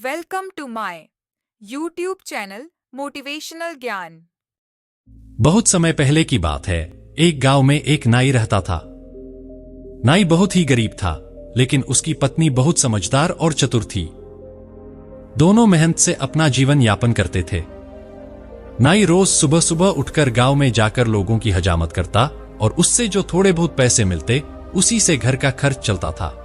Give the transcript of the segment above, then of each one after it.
Welcome to my YouTube channel motivational ज्ञान। बहुत समय पहले की बात है। एक गांव में एक नाई रहता था। नाई बहुत ही गरीब था, लेकिन उसकी पत्नी बहुत समझदार और चतुर थी। दोनों मेहनत से अपना जीवन यापन करते थे। नाई रोज सुबह सुबह उठकर गांव में जाकर लोगों की हजामत करता और उससे जो थोड़े बहुत पैसे मिलते उसी से घर का खर्च चलता था।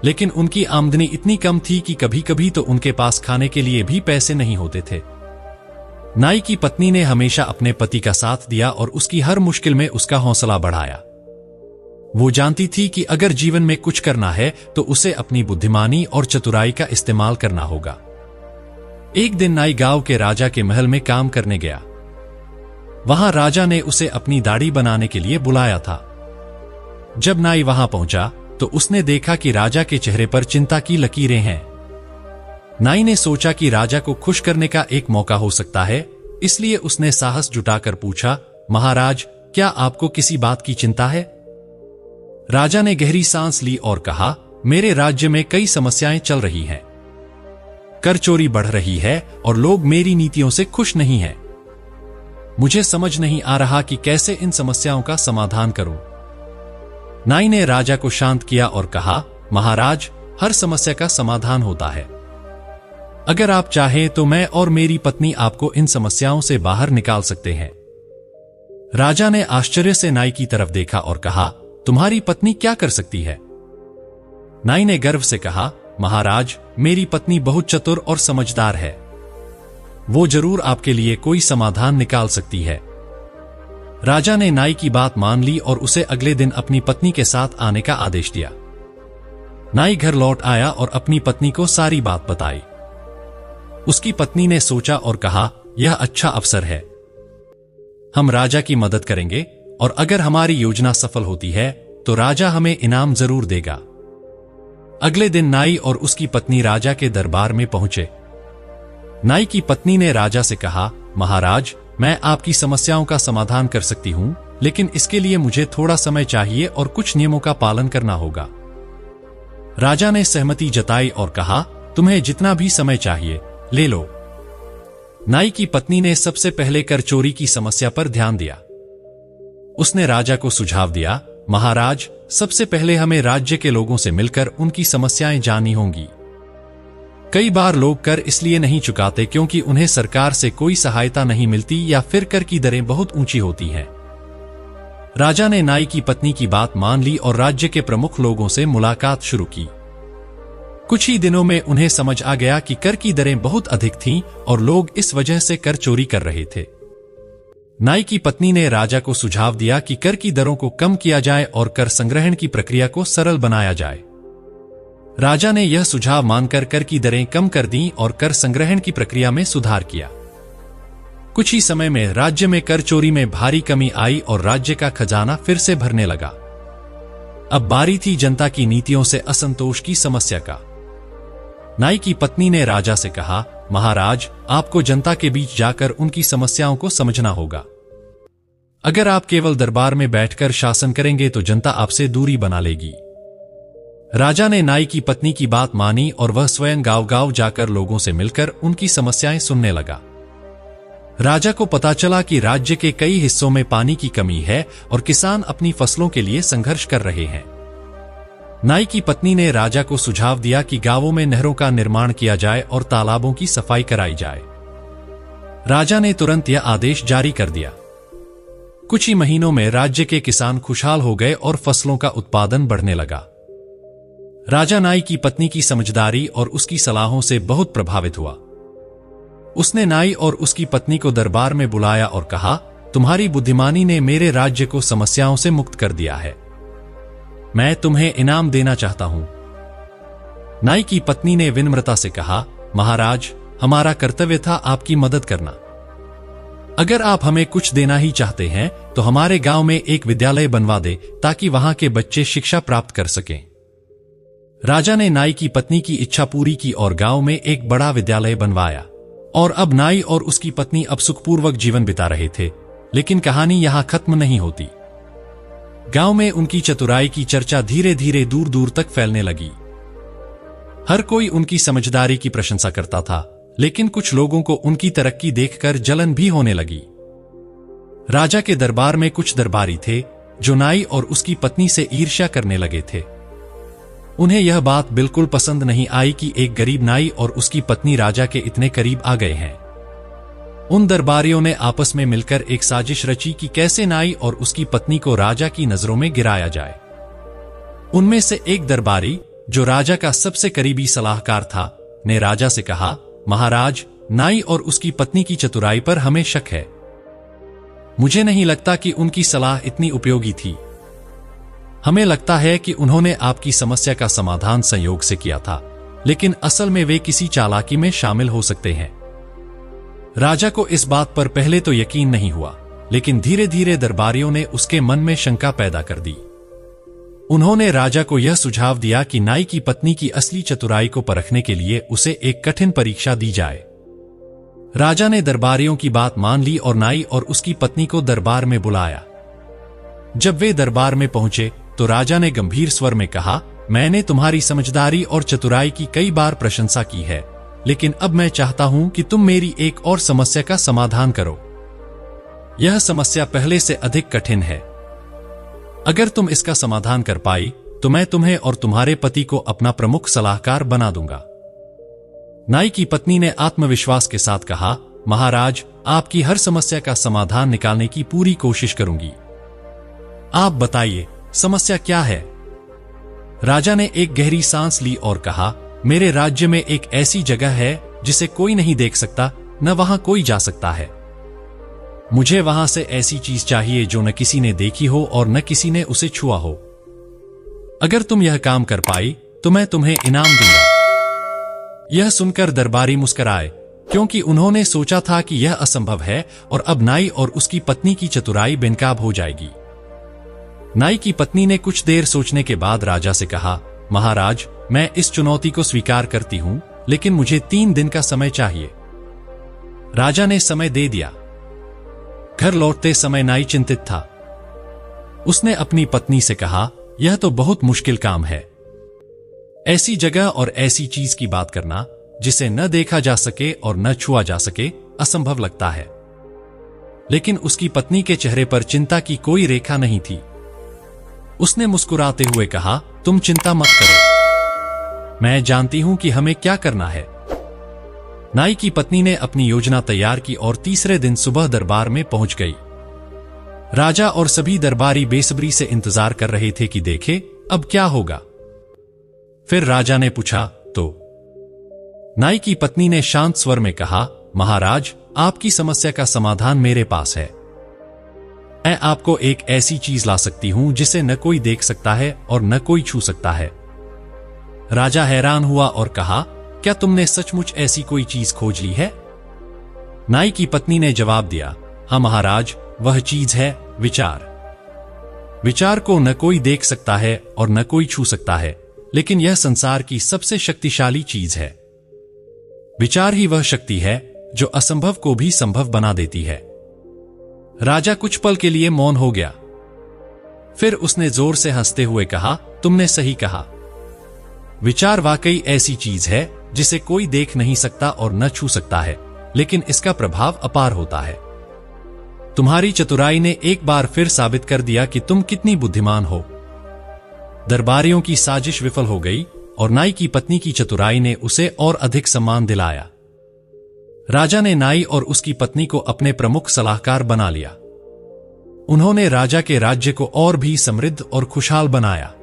लेकिन उनकी आमदनी इतनी कम थी कि कभी कभी तो उनके पास खाने के लिए भी पैसे नहीं होते थे। नाई की पत्नी ने हमेशा अपने पति का साथ दिया और उसकी हर मुश्किल में उसका हौसला बढ़ाया। वो जानती थी कि अगर जीवन में कुछ करना है तो उसे अपनी बुद्धिमानी और चतुराई का इस्तेमाल करना होगा। एक दिन नाई गांव के राजा के महल में काम करने गया। वहां राजा ने उसे अपनी दाढ़ी बनाने के लिए बुलाया था। जब नाई वहां पहुंचा तो उसने देखा कि राजा के चेहरे पर चिंता की लकीरें हैं। नाई ने सोचा कि राजा को खुश करने का एक मौका हो सकता है, इसलिए उसने साहस जुटाकर पूछा, महाराज, क्या आपको किसी बात की चिंता है? राजा ने गहरी सांस ली और कहा, मेरे राज्य में कई समस्याएं चल रही हैं। कर चोरी बढ़ रही है और लोग मेरी नीतियों से खुश नहीं हैं। मुझे समझ नहीं आ रहा कि कैसे इन समस्याओं का समाधान करूं। नाई ने राजा को शांत किया और कहा, महाराज, हर समस्या का समाधान होता है। अगर आप चाहें तो मैं और मेरी पत्नी आपको इन समस्याओं से बाहर निकाल सकते हैं। राजा ने आश्चर्य से नाई की तरफ देखा और कहा, तुम्हारी पत्नी क्या कर सकती है? नाई ने गर्व से कहा, महाराज, मेरी पत्नी बहुत चतुर और समझदार है। वो जरूर आपके लिए कोई समाधान निकाल सकती है। राजा ने नाई की बात मान ली और उसे अगले दिन अपनी पत्नी के साथ आने का आदेश दिया। नाई घर लौट आया और अपनी पत्नी को सारी बात बताई। उसकी पत्नी ने सोचा और कहा, यह अच्छा अवसर है। हम राजा की मदद करेंगे और अगर हमारी योजना सफल होती है तो राजा हमें इनाम जरूर देगा। अगले दिन नाई और उसकी पत्नी राजा के दरबार में पहुंचे। नाई की पत्नी ने राजा से कहा, महाराज, मैं आपकी समस्याओं का समाधान कर सकती हूं, लेकिन इसके लिए मुझे थोड़ा समय चाहिए और कुछ नियमों का पालन करना होगा। राजा ने सहमति जताई और कहा, तुम्हें जितना भी समय चाहिए ले लो। नाई की पत्नी ने सबसे पहले कर चोरी की समस्या पर ध्यान दिया। उसने राजा को सुझाव दिया, महाराज, सबसे पहले हमें राज्य के लोगों से मिलकर उनकी समस्याएं जाननी होंगी। कई बार लोग कर इसलिए नहीं चुकाते क्योंकि उन्हें सरकार से कोई सहायता नहीं मिलती या फिर कर की दरें बहुत ऊंची होती हैं। राजा ने नाई की पत्नी की बात मान ली और राज्य के प्रमुख लोगों से मुलाकात शुरू की। कुछ ही दिनों में उन्हें समझ आ गया कि कर की दरें बहुत अधिक थीं और लोग इस वजह से कर चोरी कर रहे थे। नाई की पत्नी ने राजा को सुझाव दिया कि कर की दरों को कम किया जाए और कर संग्रहण की प्रक्रिया को सरल बनाया जाए। राजा ने यह सुझाव मानकर कर की दरें कम कर दी और कर संग्रहण की प्रक्रिया में सुधार किया। कुछ ही समय में राज्य में कर चोरी में भारी कमी आई और राज्य का खजाना फिर से भरने लगा। अब बारी थी जनता की नीतियों से असंतोष की समस्या का। नाई की पत्नी ने राजा से कहा, महाराज, आपको जनता के बीच जाकर उनकी समस्याओं को समझना होगा। अगर आप केवल दरबार में बैठकर शासन करेंगे तो जनता आपसे दूरी बना लेगी। राजा ने नाई की पत्नी की बात मानी और वह स्वयं गांव-गांव जाकर लोगों से मिलकर उनकी समस्याएं सुनने लगा। राजा को पता चला कि राज्य के कई हिस्सों में पानी की कमी है और किसान अपनी फसलों के लिए संघर्ष कर रहे हैं। नाई की पत्नी ने राजा को सुझाव दिया कि गांवों में नहरों का निर्माण किया जाए और तालाबों की सफाई कराई जाए। राजा ने तुरंत यह आदेश जारी कर दिया। कुछ ही महीनों में राज्य के किसान खुशहाल हो गए और फसलों का उत्पादन बढ़ने लगा। राजा नाई की पत्नी की समझदारी और उसकी सलाहों से बहुत प्रभावित हुआ। उसने नाई और उसकी पत्नी को दरबार में बुलाया और कहा, तुम्हारी बुद्धिमानी ने मेरे राज्य को समस्याओं से मुक्त कर दिया है। मैं तुम्हें इनाम देना चाहता हूं। नाई की पत्नी ने विनम्रता से कहा, महाराज, हमारा कर्तव्य था आपकी मदद करना। अगर आप हमें कुछ देना ही चाहते हैं तो हमारे गांव में एक विद्यालय बनवा दे ताकि वहां के बच्चे शिक्षा प्राप्त कर सकें। राजा ने नाई की पत्नी की इच्छा पूरी की और गांव में एक बड़ा विद्यालय बनवाया। और अब नाई और उसकी पत्नी अब सुखपूर्वक जीवन बिता रहे थे। लेकिन कहानी यहां खत्म नहीं होती। गांव में उनकी चतुराई की चर्चा धीरे धीरे दूर दूर तक फैलने लगी। हर कोई उनकी समझदारी की प्रशंसा करता था, लेकिन कुछ लोगों को उनकी तरक्की देखकर जलन भी होने लगी। राजा के दरबार में कुछ दरबारी थे जो नाई और उसकी पत्नी से ईर्ष्या करने लगे थे। उन्हें यह बात बिल्कुल पसंद नहीं आई कि एक गरीब नाई और उसकी पत्नी राजा के इतने करीब आ गए हैं। उन दरबारियों ने आपस में मिलकर एक साजिश रची कि कैसे नाई और उसकी पत्नी को राजा की नजरों में गिराया जाए। उनमें से एक दरबारी, जो राजा का सबसे करीबी सलाहकार था, ने राजा से कहा, महाराज, नाई और उसकी पत्नी की चतुराई पर हमें शक है। मुझे नहीं लगता कि उनकी सलाह इतनी उपयोगी थी। हमें लगता है कि उन्होंने आपकी समस्या का समाधान संयोग से किया था, लेकिन असल में वे किसी चालाकी में शामिल हो सकते हैं। राजा को इस बात पर पहले तो यकीन नहीं हुआ, लेकिन धीरे धीरे दरबारियों ने उसके मन में शंका पैदा कर दी। उन्होंने राजा को यह सुझाव दिया कि नाई की पत्नी की असली चतुराई को परखने के लिए उसे एक कठिन परीक्षा दी जाए। राजा ने दरबारियों की बात मान ली और नाई और उसकी पत्नी को दरबार में बुलाया। जब वे दरबार में पहुंचे तो राजा ने गंभीर स्वर में कहा, मैंने तुम्हारी समझदारी और चतुराई की कई बार प्रशंसा की है, लेकिन अब मैं चाहता हूं कि तुम मेरी एक और समस्या का समाधान करो। यह समस्या पहले से अधिक कठिन है। अगर तुम इसका समाधान कर पाई तो मैं तुम्हें और तुम्हारे पति को अपना प्रमुख सलाहकार बना दूंगा। नाई की पत्नी ने आत्मविश्वास के साथ कहा, महाराज, आपकी हर समस्या का समाधान निकालने की पूरी कोशिश करूंगी। आप बताइए, समस्या क्या है? राजा ने एक गहरी सांस ली और कहा, मेरे राज्य में एक ऐसी जगह है जिसे कोई नहीं देख सकता, न वहां कोई जा सकता है। मुझे वहां से ऐसी चीज चाहिए जो न किसी ने देखी हो और न किसी ने उसे छुआ हो। अगर तुम यह काम कर पाई तो मैं तुम्हें इनाम दूंगा। यह सुनकर दरबारी मुस्कुराए, क्योंकि उन्होंने सोचा था कि यह असंभव है और अब नाई और उसकी पत्नी की चतुराई बेनकाब हो जाएगी। नाई की पत्नी ने कुछ देर सोचने के बाद राजा से कहा, महाराज, मैं इस चुनौती को स्वीकार करती हूं, लेकिन मुझे 3 दिन का समय चाहिए। राजा ने समय दे दिया। घर लौटते समय नाई चिंतित था। उसने अपनी पत्नी से कहा, यह तो बहुत मुश्किल काम है। ऐसी जगह और ऐसी चीज की बात करना जिसे न देखा जा सके और न छुआ जा सके असंभव लगता है। लेकिन उसकी पत्नी के चेहरे पर चिंता की कोई रेखा नहीं थी। उसने मुस्कुराते हुए कहा, तुम चिंता मत करो, मैं जानती हूं कि हमें क्या करना है। नाई की पत्नी ने अपनी योजना तैयार की और तीसरे दिन सुबह दरबार में पहुंच गई। राजा और सभी दरबारी बेसब्री से इंतजार कर रहे थे कि देखे अब क्या होगा। फिर राजा ने पूछा, तो? नाई की पत्नी ने शांत स्वर में कहा, महाराज, आपकी समस्या का समाधान मेरे पास है। मैं आपको एक ऐसी चीज ला सकती हूं जिसे न कोई देख सकता है और न कोई छू सकता है। राजा हैरान हुआ और कहा, क्या तुमने सचमुच ऐसी कोई चीज खोज ली है? नाई की पत्नी ने जवाब दिया, हाँ महाराज, वह चीज है विचार। विचार को न कोई देख सकता है और न कोई छू सकता है, लेकिन यह संसार की सबसे शक्तिशाली चीज है। विचार ही वह शक्ति है जो असंभव को भी संभव बना देती है। राजा कुछ पल के लिए मौन हो गया। फिर उसने जोर से हंसते हुए कहा, तुमने सही कहा। विचार वाकई ऐसी चीज है जिसे कोई देख नहीं सकता और न छू सकता है, लेकिन इसका प्रभाव अपार होता है। तुम्हारी चतुराई ने एक बार फिर साबित कर दिया कि तुम कितनी बुद्धिमान हो। दरबारियों की साजिश विफल हो गई और नाई की पत्नी की चतुराई ने उसे और अधिक सम्मान दिलाया। राजा ने नाई और उसकी पत्नी को अपने प्रमुख सलाहकार बना लिया। उन्होंने राजा के राज्य को और भी समृद्ध और खुशहाल बनाया।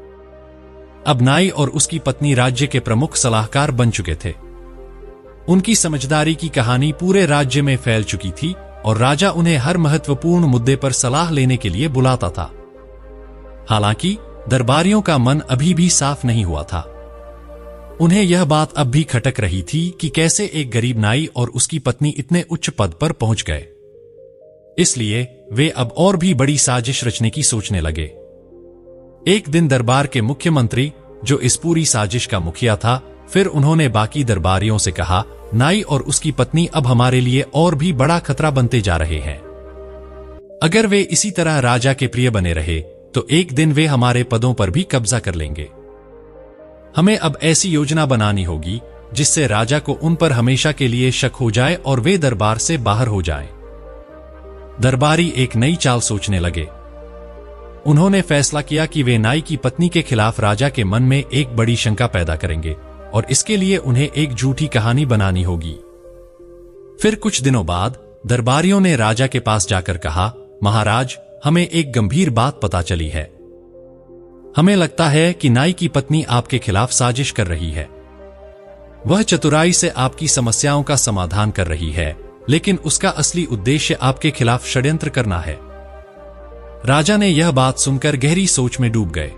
अब नाई और उसकी पत्नी राज्य के प्रमुख सलाहकार बन चुके थे। उनकी समझदारी की कहानी पूरे राज्य में फैल चुकी थी और राजा उन्हें हर महत्वपूर्ण मुद्दे पर सलाह लेने के लिए बुलाता था। हालांकि दरबारियों का मन अभी भी साफ नहीं हुआ था। उन्हें यह बात अब भी खटक रही थी कि कैसे एक गरीब नाई और उसकी पत्नी इतने उच्च पद पर पहुंच गए। इसलिए वे अब और भी बड़ी साजिश रचने की सोचने लगे। एक दिन दरबार के मुख्यमंत्री, जो इस पूरी साजिश का मुखिया था, फिर उन्होंने बाकी दरबारियों से कहा, नाई और उसकी पत्नी अब हमारे लिए और भी बड़ा खतरा बनते जा रहे हैं। अगर वे इसी तरह राजा के प्रिय बने रहे तो एक दिन वे हमारे पदों पर भी कब्जा कर लेंगे। हमें अब ऐसी योजना बनानी होगी जिससे राजा को उन पर हमेशा के लिए शक हो जाए और वे दरबार से बाहर हो जाएं। दरबारी एक नई चाल सोचने लगे। उन्होंने फैसला किया कि वे नाई की पत्नी के खिलाफ राजा के मन में एक बड़ी शंका पैदा करेंगे और इसके लिए उन्हें एक झूठी कहानी बनानी होगी। फिर कुछ दिनों बाद दरबारियों ने राजा के पास जाकर कहा, महाराज, हमें एक गंभीर बात पता चली है। हमें लगता है कि नाई की पत्नी आपके खिलाफ साजिश कर रही है। वह चतुराई से आपकी समस्याओं का समाधान कर रही है, लेकिन उसका असली उद्देश्य आपके खिलाफ षड्यंत्र करना है। राजा ने यह बात सुनकर गहरी सोच में डूब गए।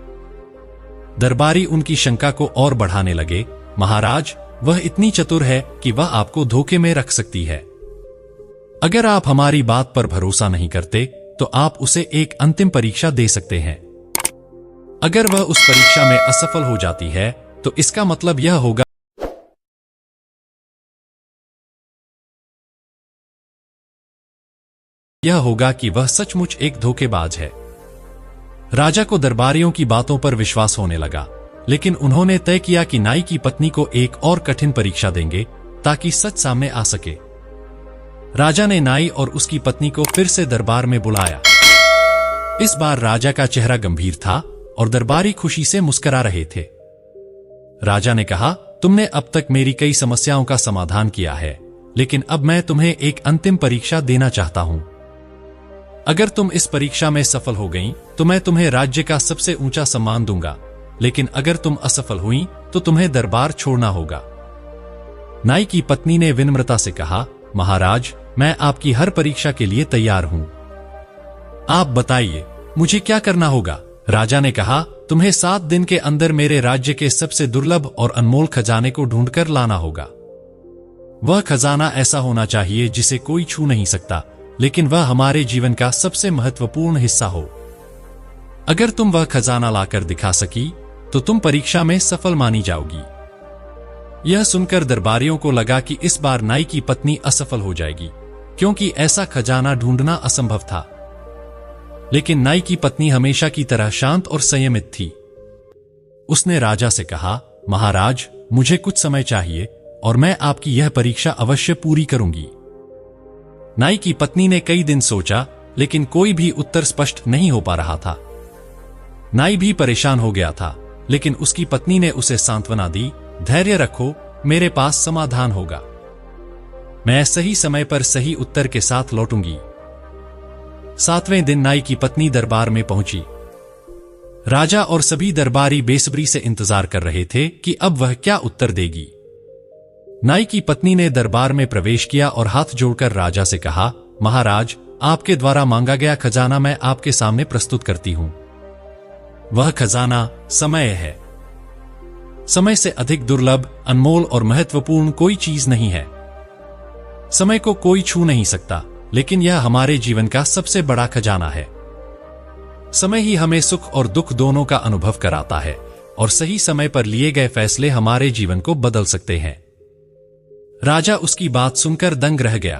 दरबारी उनकी शंका को और बढ़ाने लगे, महाराज, वह इतनी चतुर है कि वह आपको धोखे में रख सकती है। अगर आप हमारी बात पर भरोसा नहीं करते तो आप उसे एक अंतिम परीक्षा दे सकते हैं। अगर वह उस परीक्षा में असफल हो जाती है तो इसका मतलब यह होगा कि वह सचमुच एक धोखेबाज है। राजा को दरबारियों की बातों पर विश्वास होने लगा, लेकिन उन्होंने तय किया कि नाई की पत्नी को एक और कठिन परीक्षा देंगे ताकि सच सामने आ सके। राजा ने नाई और उसकी पत्नी को फिर से दरबार में बुलाया। इस बार राजा का चेहरा गंभीर था और दरबारी खुशी से मुस्कुरा रहे थे। राजा ने कहा, तुमने अब तक मेरी कई समस्याओं का समाधान किया है, लेकिन अब मैं तुम्हें एक अंतिम परीक्षा देना चाहता हूं। अगर तुम इस परीक्षा में सफल हो गई तो मैं तुम्हें राज्य का सबसे ऊंचा सम्मान दूंगा, लेकिन अगर तुम असफल हुई तो तुम्हें दरबार छोड़ना होगा। नाई की पत्नी ने विनम्रता से कहा, महाराज, मैं आपकी हर परीक्षा के लिए तैयार हूं। आप बताइए, मुझे क्या करना होगा? राजा ने कहा, तुम्हें 7 दिन के अंदर मेरे राज्य के सबसे दुर्लभ और अनमोल खजाने को ढूंढकर लाना होगा। वह खजाना ऐसा होना चाहिए जिसे कोई छू नहीं सकता, लेकिन वह हमारे जीवन का सबसे महत्वपूर्ण हिस्सा हो। अगर तुम वह खजाना लाकर दिखा सकी तो तुम परीक्षा में सफल मानी जाओगी। यह सुनकर दरबारियों को लगा कि इस बार नाई की पत्नी असफल हो जाएगी, क्योंकि ऐसा खजाना ढूंढना असंभव था। लेकिन नाई की पत्नी हमेशा की तरह शांत और संयमित थी। उसने राजा से कहा, महाराज, मुझे कुछ समय चाहिए और मैं आपकी यह परीक्षा अवश्य पूरी करूंगी। नाई की पत्नी ने कई दिन सोचा, लेकिन कोई भी उत्तर स्पष्ट नहीं हो पा रहा था। नाई भी परेशान हो गया था, लेकिन उसकी पत्नी ने उसे सांत्वना दी, धैर्य रखो, मेरे पास समाधान होगा। मैं सही समय पर सही उत्तर के साथ लौटूंगी। 7वें दिन नाई की पत्नी दरबार में पहुंची। राजा और सभी दरबारी बेसब्री से इंतजार कर रहे थे कि अब वह क्या उत्तर देगी। नाई की पत्नी ने दरबार में प्रवेश किया और हाथ जोड़कर राजा से कहा, महाराज, आपके द्वारा मांगा गया खजाना मैं आपके सामने प्रस्तुत करती हूं। वह खजाना समय है। समय से अधिक दुर्लभ, अनमोल और महत्वपूर्ण कोई चीज नहीं है। समय को कोई छू नहीं सकता, लेकिन यह हमारे जीवन का सबसे बड़ा खजाना है। समय ही हमें सुख और दुख दोनों का अनुभव कराता है, और सही समय पर लिए गए फैसले हमारे जीवन को बदल सकते हैं। राजा उसकी बात सुनकर दंग रह गया।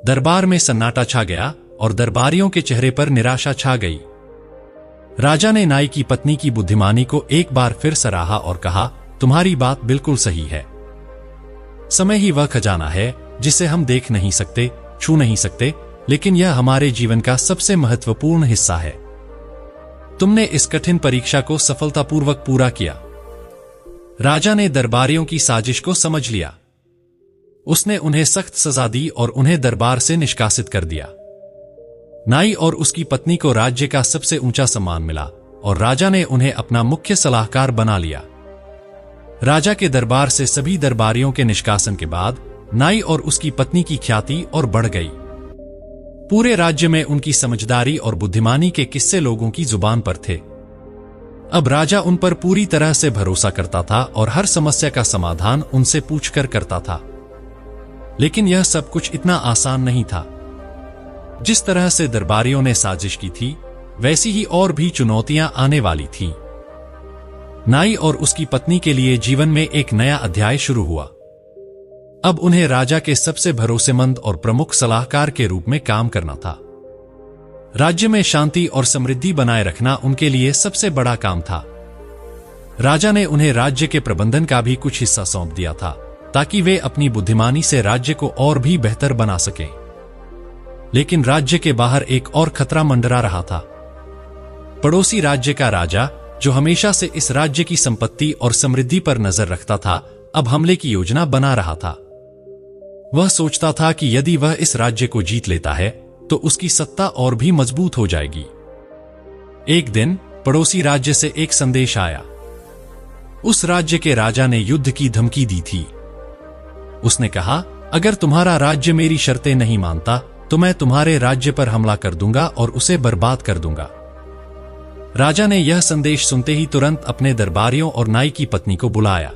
दरबार में सन्नाटा छा गया और दरबारियों के चेहरे पर निराशा छा गई। राजा ने नाई की पत्नी की बुद्धिमानी को एक बार फिर सराहा और कहा, तुम्हारी बात बिल्कुल सही है। समय ही वह खजाना है जिसे हम देख नहीं सकते, छू नहीं सकते, लेकिन यह हमारे जीवन का सबसे महत्वपूर्ण हिस्सा है। तुमने इस कठिन परीक्षा को सफलतापूर्वक पूरा किया। राजा ने दरबारियों की साजिश को समझ लिया। उसने उन्हें सख्त सजा दी और उन्हें दरबार से निष्कासित कर दिया। नाई और उसकी पत्नी को राज्य का सबसे ऊंचा सम्मान मिला और राजा ने उन्हें अपना मुख्य सलाहकार बना लिया। राजा के दरबार से सभी दरबारियों के निष्कासन के बाद नाई और उसकी पत्नी की ख्याति और बढ़ गई। पूरे राज्य में उनकी समझदारी और बुद्धिमानी के किस्से लोगों की जुबान पर थे। अब राजा उन पर पूरी तरह से भरोसा करता था और हर समस्या का समाधान उनसे पूछकर करता था। लेकिन यह सब कुछ इतना आसान नहीं था। जिस तरह से दरबारियों ने साजिश की थी, वैसी ही और भी चुनौतियां आने वाली थीं। नाई और उसकी पत्नी के लिए जीवन में एक नया अध्याय शुरू हुआ। अब उन्हें राजा के सबसे भरोसेमंद और प्रमुख सलाहकार के रूप में काम करना था। राज्य में शांति और समृद्धि बनाए रखना उनके लिए सबसे बड़ा काम था। राजा ने उन्हें राज्य के प्रबंधन का भी कुछ हिस्सा सौंप दिया था, ताकि वे अपनी बुद्धिमानी से राज्य को और भी बेहतर बना सकें। लेकिन राज्य के बाहर एक और खतरा मंडरा रहा था। पड़ोसी राज्य का राजा, जो हमेशा से इस राज्य की संपत्ति और समृद्धि पर नजर रखता था, अब हमले की योजना बना रहा था। वह सोचता था कि यदि वह इस राज्य को जीत लेता है तो उसकी सत्ता और भी मजबूत हो जाएगी। एक दिन पड़ोसी राज्य से एक संदेश आया। उस राज्य के राजा ने युद्ध की धमकी दी थी। उसने कहा, अगर तुम्हारा राज्य मेरी शर्तें नहीं मानता तो मैं तुम्हारे राज्य पर हमला कर दूंगा और उसे बर्बाद कर दूंगा। राजा ने यह संदेश सुनते ही तुरंत अपने दरबारियों और नाई की पत्नी को बुलाया।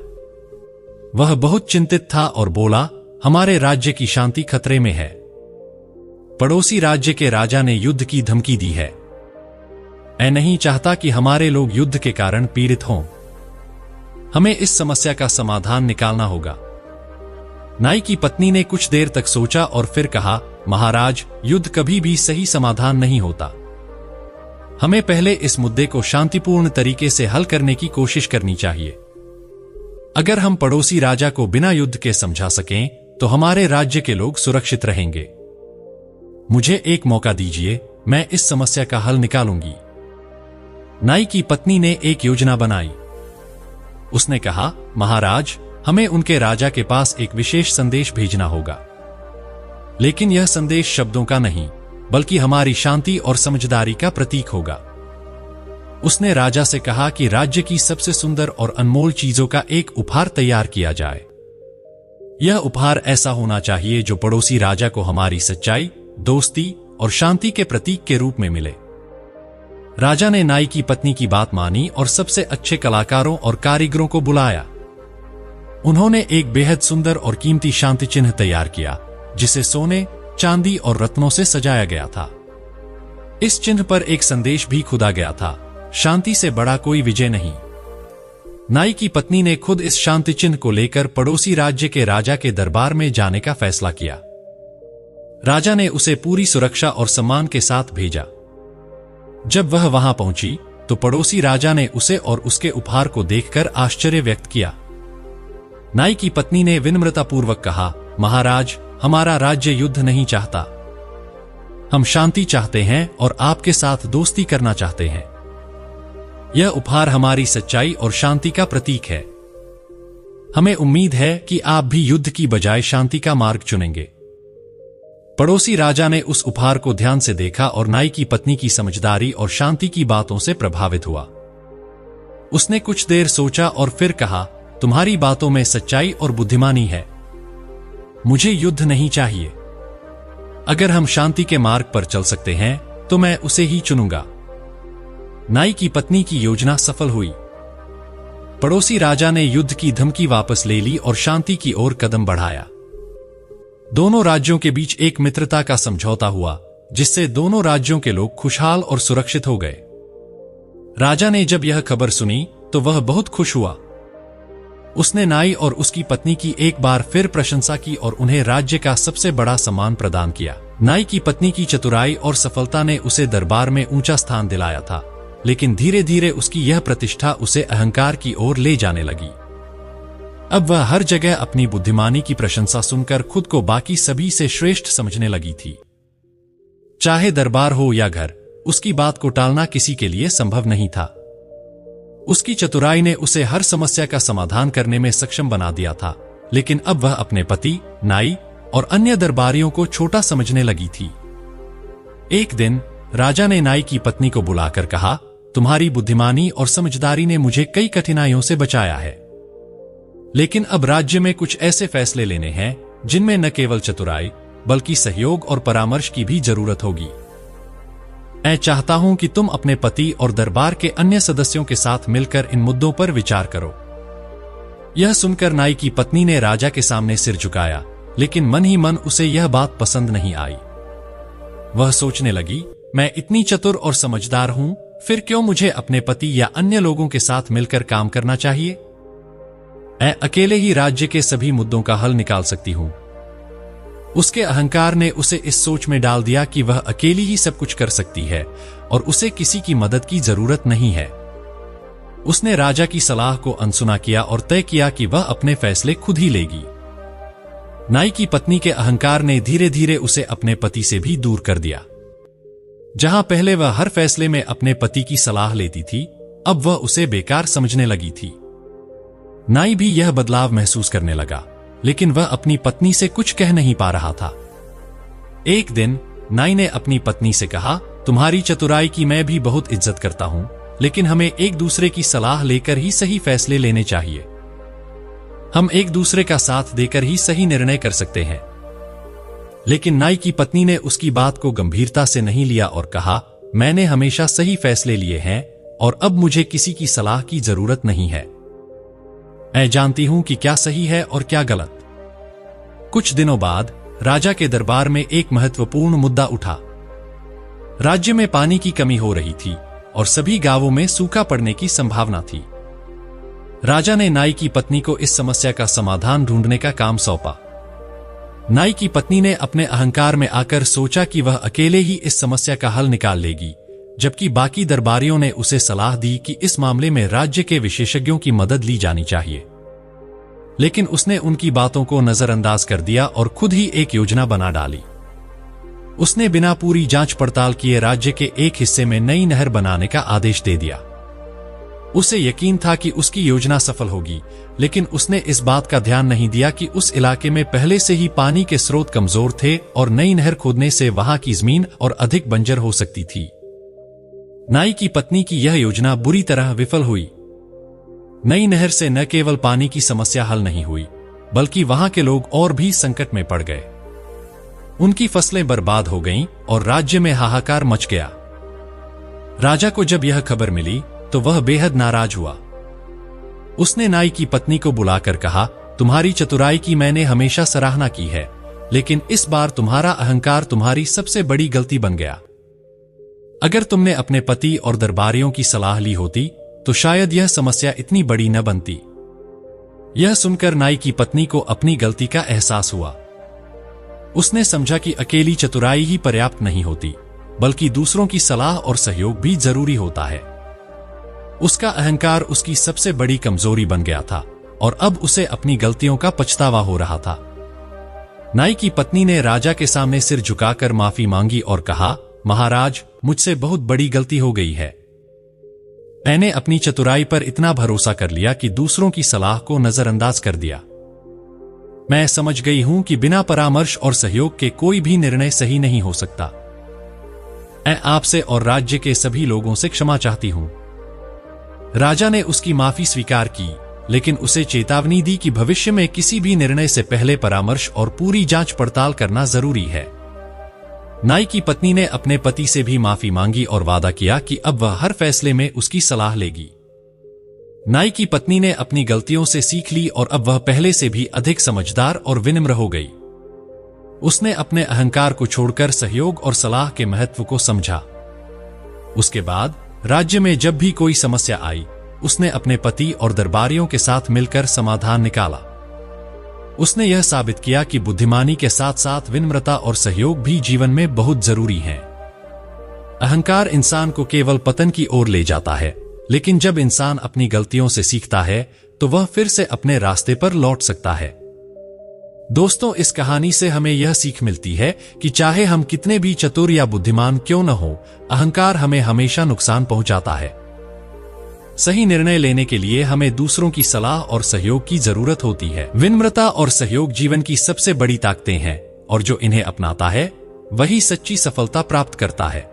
वह बहुत चिंतित था और बोला, हमारे राज्य की शांति खतरे में है। पड़ोसी राज्य के राजा ने युद्ध की धमकी दी है। मैं नहीं चाहता कि हमारे लोग युद्ध के कारण पीड़ित हों। हमें इस समस्या का समाधान निकालना होगा। नाई की पत्नी ने कुछ देर तक सोचा और फिर कहा, महाराज, युद्ध कभी भी सही समाधान नहीं होता। हमें पहले इस मुद्दे को शांतिपूर्ण तरीके से हल करने की कोशिश करनी चाहिए। अगर हम पड़ोसी राजा को बिना युद्ध के समझा सकें तो हमारे राज्य के लोग सुरक्षित रहेंगे। मुझे एक मौका दीजिए, मैं इस समस्या का हल निकालूंगी। नाई की पत्नी ने एक योजना बनाई। उसने कहा, महाराज, हमें उनके राजा के पास एक विशेष संदेश भेजना होगा। लेकिन यह संदेश शब्दों का नहीं, बल्कि हमारी शांति और समझदारी का प्रतीक होगा। उसने राजा से कहा कि राज्य की सबसे सुंदर और अनमोल चीजों का एक उपहार तैयार किया जाए। यह उपहार ऐसा होना चाहिए जो पड़ोसी राजा को हमारी सच्चाई, दोस्ती और शांति के प्रतीक के रूप में मिले। राजा ने नाई की पत्नी की बात मानी और सबसे अच्छे कलाकारों और कारीगरों को बुलाया। उन्होंने एक बेहद सुंदर और कीमती शांति चिन्ह तैयार किया, जिसे सोने, चांदी और रत्नों से सजाया गया था। इस चिन्ह पर एक संदेश भी खुदा गया था, शांति से बड़ा कोई विजय नहीं। नाई की पत्नी ने खुद इस शांति चिन्ह को लेकर पड़ोसी राज्य के राजा के दरबार में जाने का फैसला किया। राजा ने उसे पूरी सुरक्षा और सम्मान के साथ भेजा। जब वह वहां पहुंची तो पड़ोसी राजा ने उसे और उसके उपहार को देखकर आश्चर्य व्यक्त किया। नाई की पत्नी ने विनम्रतापूर्वक कहा, महाराज, हमारा राज्य युद्ध नहीं चाहता। हम शांति चाहते हैं और आपके साथ दोस्ती करना चाहते हैं। यह उपहार हमारी सच्चाई और शांति का प्रतीक है। हमें उम्मीद है कि आप भी युद्ध की बजाय शांति का मार्ग चुनेंगे। पड़ोसी राजा ने उस उपहार को ध्यान से देखा और नाई की पत्नी की समझदारी और शांति की बातों से प्रभावित हुआ। उसने कुछ देर सोचा और फिर कहा, तुम्हारी बातों में सच्चाई और बुद्धिमानी है। मुझे युद्ध नहीं चाहिए। अगर हम शांति के मार्ग पर चल सकते हैं तो मैं उसे ही चुनूंगा। नाई की पत्नी की योजना सफल हुई। पड़ोसी राजा ने युद्ध की धमकी वापस ले ली और शांति की ओर कदम बढ़ाया। दोनों राज्यों के बीच एक मित्रता का समझौता हुआ, जिससे दोनों राज्यों के लोग खुशहाल और सुरक्षित हो गए। राजा ने जब यह खबर सुनी तो वह बहुत खुश हुआ। उसने नाई और उसकी पत्नी की एक बार फिर प्रशंसा की और उन्हें राज्य का सबसे बड़ा सम्मान प्रदान किया। नाई की पत्नी की चतुराई और सफलता ने उसे दरबार में ऊंचा स्थान दिलाया था, लेकिन धीरे धीरे उसकी यह प्रतिष्ठा उसे अहंकार की ओर ले जाने लगी। अब वह हर जगह अपनी बुद्धिमानी की प्रशंसा सुनकर खुद को बाकी सभी से श्रेष्ठ समझने लगी थी। चाहे दरबार हो या घर, उसकी बात को टालना किसी के लिए संभव नहीं था। उसकी चतुराई ने उसे हर समस्या का समाधान करने में सक्षम बना दिया था, लेकिन अब वह अपने पति, नाई और अन्य दरबारियों को छोटा समझने लगी थी। एक दिन राजा ने नाई की पत्नी को बुलाकर कहा, तुम्हारी बुद्धिमानी और समझदारी ने मुझे कई कठिनाइयों से बचाया है, लेकिन अब राज्य में कुछ ऐसे फैसले लेने हैं जिनमें न केवल चतुराई बल्कि सहयोग और परामर्श की भी जरूरत होगी। मैं चाहता हूं कि तुम अपने पति और दरबार के अन्य सदस्यों के साथ मिलकर इन मुद्दों पर विचार करो। यह सुनकर नाई की पत्नी ने राजा के सामने सिर झुकाया, लेकिन मन ही मन उसे यह बात पसंद नहीं आई। वह सोचने लगी, मैं इतनी चतुर और समझदार हूं, फिर क्यों मुझे अपने पति या अन्य लोगों के साथ मिलकर काम करना चाहिए? मैं अकेले ही राज्य के सभी मुद्दों का हल निकाल सकती हूं। उसके अहंकार ने उसे इस सोच में डाल दिया कि वह अकेली ही सब कुछ कर सकती है और उसे किसी की मदद की जरूरत नहीं है। उसने राजा की सलाह को अनसुना किया और तय किया कि वह अपने फैसले खुद ही लेगी। नाई की पत्नी के अहंकार ने धीरे धीरे उसे अपने पति से भी दूर कर दिया। जहां पहले वह हर फैसले में अपने पति की सलाह लेती थी, अब वह उसे बेकार समझने लगी थी। नाई भी यह बदलाव महसूस करने लगा, लेकिन वह अपनी पत्नी से कुछ कह नहीं पा रहा था। एक दिन नाई ने अपनी पत्नी से कहा, तुम्हारी चतुराई की मैं भी बहुत इज्जत करता हूं, लेकिन हमें एक दूसरे की सलाह लेकर ही सही फैसले लेने चाहिए। हम एक दूसरे का साथ देकर ही सही निर्णय कर सकते हैं। लेकिन नाई की पत्नी ने उसकी बात को गंभीरता से नहीं लिया और कहा, मैंने हमेशा सही फैसले लिए हैं और अब मुझे किसी की सलाह की जरूरत नहीं है। मैं जानती हूं कि क्या सही है और क्या गलत। कुछ दिनों बाद राजा के दरबार में एक महत्वपूर्ण मुद्दा उठा। राज्य में पानी की कमी हो रही थी और सभी गांवों में सूखा पड़ने की संभावना थी। राजा ने नाई की पत्नी को इस समस्या का समाधान ढूंढने का काम सौंपा। नाई की पत्नी ने अपने अहंकार में आकर सोचा कि वह अकेले ही इस समस्या का हल निकाल लेगी, जबकि बाकी दरबारियों ने उसे सलाह दी कि इस मामले में राज्य के विशेषज्ञों की मदद ली जानी चाहिए। लेकिन उसने उनकी बातों को नजरअंदाज कर दिया और खुद ही एक योजना बना डाली। उसने बिना पूरी जांच पड़ताल किए राज्य के एक हिस्से में नई नहर बनाने का आदेश दे दिया। उसे यकीन था कि उसकी योजना सफल होगी, लेकिन उसने इस बात का ध्यान नहीं दिया कि उस इलाके में पहले से ही पानी के स्रोत कमजोर थे और नई नहर खोदने से वहां की जमीन और अधिक बंजर हो सकती थी। नाई की पत्नी की यह योजना बुरी तरह विफल हुई। नई नहर से न केवल पानी की समस्या हल नहीं हुई, बल्कि वहां के लोग और भी संकट में पड़ गए। उनकी फसलें बर्बाद हो गईं और राज्य में हाहाकार मच गया। राजा को जब यह खबर मिली तो वह बेहद नाराज हुआ। उसने नाई की पत्नी को बुलाकर कहा, तुम्हारी चतुराई की मैंने हमेशा सराहना की है, लेकिन इस बार तुम्हारा अहंकार तुम्हारी सबसे बड़ी गलती बन गया। अगर तुमने अपने पति और दरबारियों की सलाह ली होती तो शायद यह समस्या इतनी बड़ी न बनती। यह सुनकर नाई की पत्नी को अपनी गलती का एहसास हुआ। उसने समझा कि अकेली चतुराई ही पर्याप्त नहीं होती, बल्कि दूसरों की सलाह और सहयोग भी जरूरी होता है। उसका अहंकार उसकी सबसे बड़ी कमजोरी बन गया था और अब उसे अपनी गलतियों का पछतावा हो रहा था। नाई की पत्नी ने राजा के सामने सिर झुकाकर माफी मांगी और कहा, महाराज, मुझसे बहुत बड़ी गलती हो गई है। मैंने अपनी चतुराई पर इतना भरोसा कर लिया कि दूसरों की सलाह को नजरअंदाज कर दिया। मैं समझ गई हूं कि बिना परामर्श और सहयोग के कोई भी निर्णय सही नहीं हो सकता। मैं आपसे और राज्य के सभी लोगों से क्षमा चाहती हूं। राजा ने उसकी माफी स्वीकार की, लेकिन उसे चेतावनी दी कि भविष्य में किसी भी निर्णय से पहले परामर्श और पूरी जांच पड़ताल करना जरूरी है। नाई की पत्नी ने अपने पति से भी माफी मांगी और वादा किया कि अब वह हर फैसले में उसकी सलाह लेगी। नाई की पत्नी ने अपनी गलतियों से सीख ली और अब वह पहले से भी अधिक समझदार और विनम्र हो गई। उसने अपने अहंकार को छोड़कर सहयोग और सलाह के महत्व को समझा। उसके बाद राज्य में जब भी कोई समस्या आई, उसने अपने पति और दरबारियों के साथ मिलकर समाधान निकाला। उसने यह साबित किया कि बुद्धिमानी के साथ साथ विनम्रता और सहयोग भी जीवन में बहुत जरूरी है। अहंकार इंसान को केवल पतन की ओर ले जाता है, लेकिन जब इंसान अपनी गलतियों से सीखता है तो वह फिर से अपने रास्ते पर लौट सकता है। दोस्तों, इस कहानी से हमें यह सीख मिलती है कि चाहे हम कितने भी चतुर या बुद्धिमान क्यों न हो, अहंकार हमें हमेशा नुकसान पहुंचाता है। सही निर्णय लेने के लिए हमें दूसरों की सलाह और सहयोग की जरूरत होती है। विनम्रता और सहयोग जीवन की सबसे बड़ी ताकतें हैं और जो इन्हें अपनाता है वही सच्ची सफलता प्राप्त करता है।